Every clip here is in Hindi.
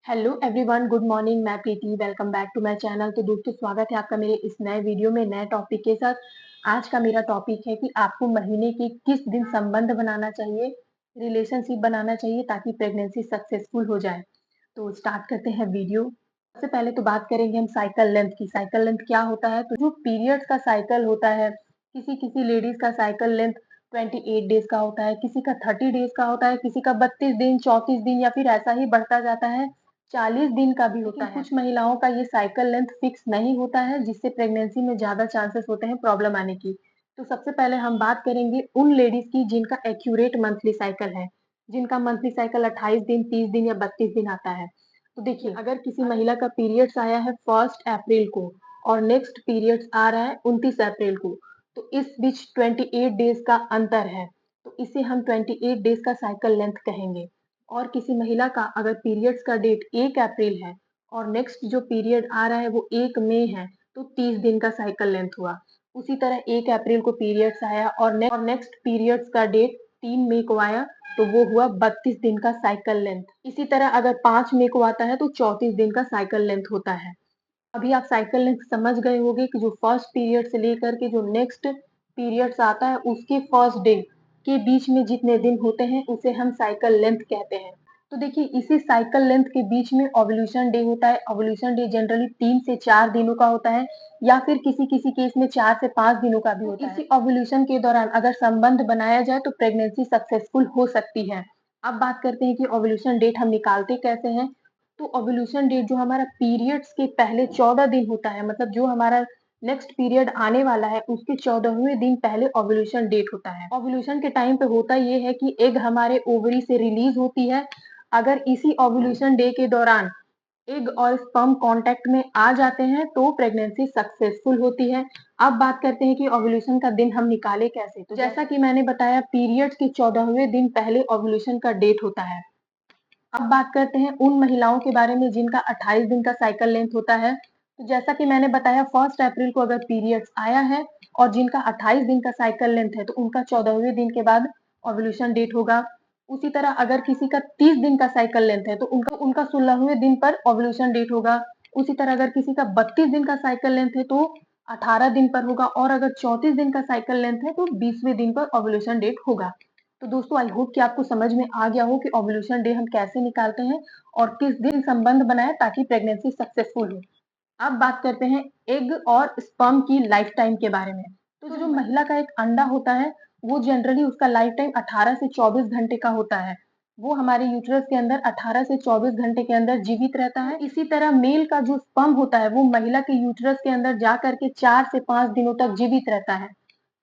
Hello everyone, good morning. मैं Preeti, welcome back to my channel. तो दोस्तों, स्वागत है आपका मेरे इस नए वीडियो में नए टॉपिक के साथ। आज का मेरा टॉपिक है कि आपको महीने के किस दिन संबंध बनाना चाहिए, रिलेशनशिप बनाना चाहिए ताकि प्रेगनेंसी सक्सेसफुल हो जाए। तो स्टार्ट करते हैं वीडियो। सबसे पहले तो बात करेंगे हम साइकिल लेंथ की। साइकिल लेंथ क्या होता है? तो जो पीरियड्स का साइकिल होता है, किसी किसी लेडीज का साइकिल लेंथ 28 डेज का होता है, किसी का 30 डेज का होता है, किसी का 32 दिन, 34 दिन या फिर ऐसा ही बढ़ता जाता है, 40 दिन का भी होता है। कुछ महिलाओं का ये साइकिल लेंथ फिक्स नहीं होता है, जिससे प्रेगनेंसी में ज्यादा चांसेस होते हैं प्रॉब्लम आने की। तो सबसे पहले हम बात करेंगे उन लेडीज की जिनका एक्यूरेट मंथली साइकिल है, जिनका मंथली साइकिल 28 दिन, 30 दिन या 32 दिन आता है। तो देखिए, अगर किसी महिला का पीरियड्स आया है 1 अप्रैल को और नेक्स्ट पीरियड्स आ रहा है 29 अप्रैल को, तो इस बीच 28 डेज का अंतर है, तो इसे हम 28 डेज का साइकिल लेंथ कहेंगे। और किसी महिला का अगर पीरियड्स का डेट 1 अप्रैल है और नेक्स्ट जो पीरियड आ रहा है वो 1 मई है, तो 30 दिन का साइकिल लेंथ हुआ। उसी तरह 1 अप्रैल को पीरियड्स आया और नेक्स्ट पीरियड्स का डेट 3 मई को आया, तो वो हुआ 32 दिन का साइकिल लेंथ। इसी तरह अगर 5 मई को आता है तो 34 दिन का साइकिल लेंथ होता है। अभी आप साइकिल लेंथ समझ गए होंगे कि जो फर्स्ट पीरियड से लेकर के जो नेक्स्ट पीरियड्स आता है उसके फर्स्ट डे के बीच में जितने दिन होते हैं उसे हम साइकिल लेंथ कहते हैं। तो देखिए, इसी साइकिल लेंथ के बीच में ओव्यूलेशन डे होता है। ओव्यूलेशन डे जनरली 3 से 4 दिनों का होता है या फिर किसी किसी केस में 4 से 5 दिनों का भी होता है। इसी ओव्यूलेशन के दौरान अगर संबंध बनाया जाए तो प्रेगनेंसी सक्सेसफुल हो सकती है। अब बात करते हैं कि ओव्यूलेशन डेट हम निकालते कैसे हैं। तो ओव्यूलेशन डेट जो हमारा पीरियड्स के पहले 14 दिन होता है, मतलब जो हमारा नेक्स्ट पीरियड आने वाला है उसके 14वें दिन पहले ओव्यूलेशन डेट होता है। ओव्यूलेशन के टाइम पे होता ये है कि एग हमारे ओवरी से रिलीज होती है। अगर इसी ओव्यूलेशन डे के दौरान एग और स्पर्म कांटेक्ट में आ जाते हैं तो प्रेगनेंसी सक्सेसफुल होती है। अब बात करते हैं कि ओव्यूलेशन का दिन हम निकाले कैसे। तो जैसा कि मैंने बताया, पीरियड्स के 14वें दिन पहले ओव्यूलेशन का डेट होता है। अब बात करते हैं उन महिलाओं के बारे में जिनका 28 दिन का साइकिल लेंथ होता है। तो जैसा कि मैंने बताया, 1 अप्रैल को अगर पीरियड्स आया है और जिनका 28 दिन का साइकिल लेंथ है तो उनका 14वें दिन के बाद ओव्यूलेशन डेट होगा। उसी तरह अगर किसी का 30 दिन का साइकिल लेंथ है तो उनका उनका 16वें दिन पर ओव्यूलेशन डेट होगा। उसी तरह अगर किसी का 32 दिन का साइकिल लेंथ है तो 18 दिन पर होगा, और अगर 34 दिन का साइकिल लेंथ है तो 20वें दिन पर ओव्यूलेशन डेट होगा। तो दोस्तों, आई होप कि आपको समझ में आ गया हो कि ओव्यूलेशन डे हम कैसे निकालते हैं और किस दिन संबंध बनाएं ताकि प्रेगनेंसी सक्सेसफुल हो। अब बात करते हैं एग और स्पर्म की लाइफ टाइम के बारे में। तो जो महिला का एक अंडा होता है वो जनरली उसका लाइफ टाइम 18 से 24 घंटे का होता है। वो हमारे यूट्रस के अंदर 18 से 24 घंटे के अंदर जीवित रहता है। इसी तरह मेल का जो स्पर्म होता है वो महिला के यूट्रस के अंदर जा करके 4 से 5 दिनों तक जीवित रहता है।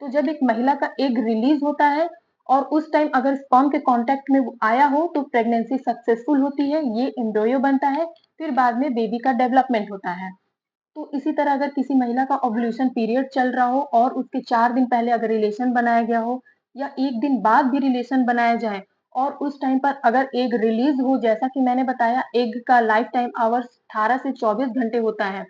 तो जब एक महिला का एग रिलीज होता है और उस टाइम अगर स्पर्म के कांटेक्ट में वो आया हो तो प्रेगनेंसी सक्सेसफुल होती है, ये एम्ब्रियो बनता है, फिर बाद में बेबी का डेवलपमेंट होता है। तो इसी तरह अगर किसी महिला का ओव्यूलेशन पीरियड चल रहा हो और उसके 4 दिन पहले अगर रिलेशन बनाया गया हो या 1 दिन बाद भी रिलेशन बनाया जाए और उस टाइम पर अगर एग रिलीज हो, जैसा कि मैंने बताया एग का लाइफ टाइम आवर्स 18 से 24 घंटे होता है,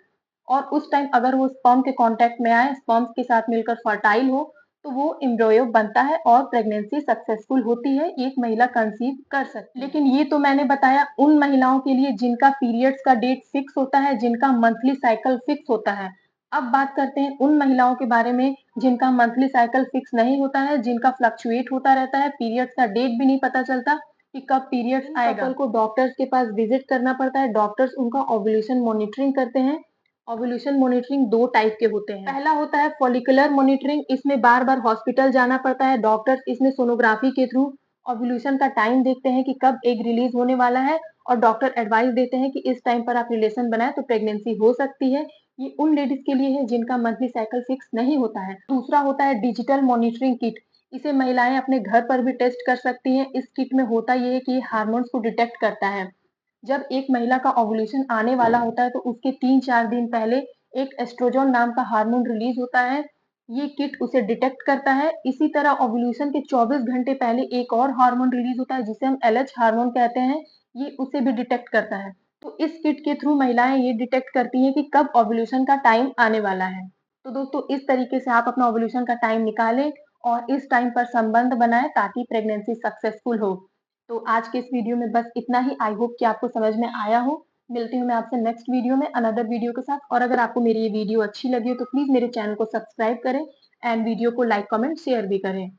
और उस टाइम अगर वो स्पर्म के कांटेक्ट में आए, स्पर्म्स के साथ मिलकर फर्टाइल हो, तो वो एम्ब्रियो बनता है और प्रेगनेंसी सक्सेसफुल होती है, एक महिला कंसीव कर सकती है। लेकिन ये तो मैंने बताया उन महिलाओं के लिए जिनका पीरियड्स का डेट फिक्स होता है, जिनका मंथली साइकिल फिक्स होता है। अब बात करते हैं उन महिलाओं के बारे में जिनका मंथली साइकिल फिक्स नहीं होता है, जिनका फ्लक्चुएट होता रहता है, पीरियड्स का डेट भी नहीं पता चलता कि कब पीरियड्स आएगा। कपल को डॉक्टर्स के पास विजिट करना पड़ता है। डॉक्टर्स उनका ओव्यूलेशन मॉनिटरिंग करते हैं। ओव्यूलेशन मॉनिटरिंग 2 टाइप के होते हैं। पहला होता है फॉलिकुलर मॉनिटरिंग, इसमें बार-बार हॉस्पिटल जाना पड़ता है। डॉक्टर्स इसमें सोनोग्राफी के थ्रू ओव्यूलेशन का टाइम देखते हैं कि कब एग रिलीज होने वाला है, और डॉक्टर एडवाइस देते हैं कि इस टाइम पर आप रिलेशन बनाएं तो प्रेगनेंसी हो सकती है। ये उन लेडीज के लिए है जिनका मंथली साइकिल फिक्स नहीं होता है। दूसरा होता है डिजिटल मॉनिटरिंग किट। इसे महिलाएं अपने घर पर भी टेस्ट कर सकती हैं। इस किट में होता ये है कि हार्मोन्स को डिटेक्ट करता है। जब एक महिला का ओव्यूलेशन आने वाला होता है तो उसके 3-4 दिन पहले एक एस्ट्रोजन नाम का हार्मोन रिलीज होता है। ये किट उसे डिटेक्ट करता है। इसी तरह ओव्यूलेशन के 24 घंटे पहले एक और हार्मोन रिलीज होता है जिसे हम एलएच हार्मोन कहते हैं। ये उसे भी डिटेक्ट करता है। तो इस किट के थ्रू महिलाएं ये डिटेक्ट करती हैं कि कब ओव्यूलेशन का टाइम आने वाला है। तो दोस्तों, इस तरीके से आप अपना ओव्यूलेशन का टाइम निकालें और इस टाइम पर संबंध बनाएं ताकि प्रेगनेंसी सक्सेसफुल हो। तो आज के इस वीडियो में बस इतना ही। आई होप कि आपको समझ में आया हो। मिलती हूँ मैं आपसे नेक्स्ट वीडियो में अनदर वीडियो के साथ। और अगर आपको मेरी ये वीडियो अच्छी लगी हो तो प्लीज़ मेरे चैनल को सब्सक्राइब करें एंड वीडियो को लाइक, कमेंट, शेयर भी करें।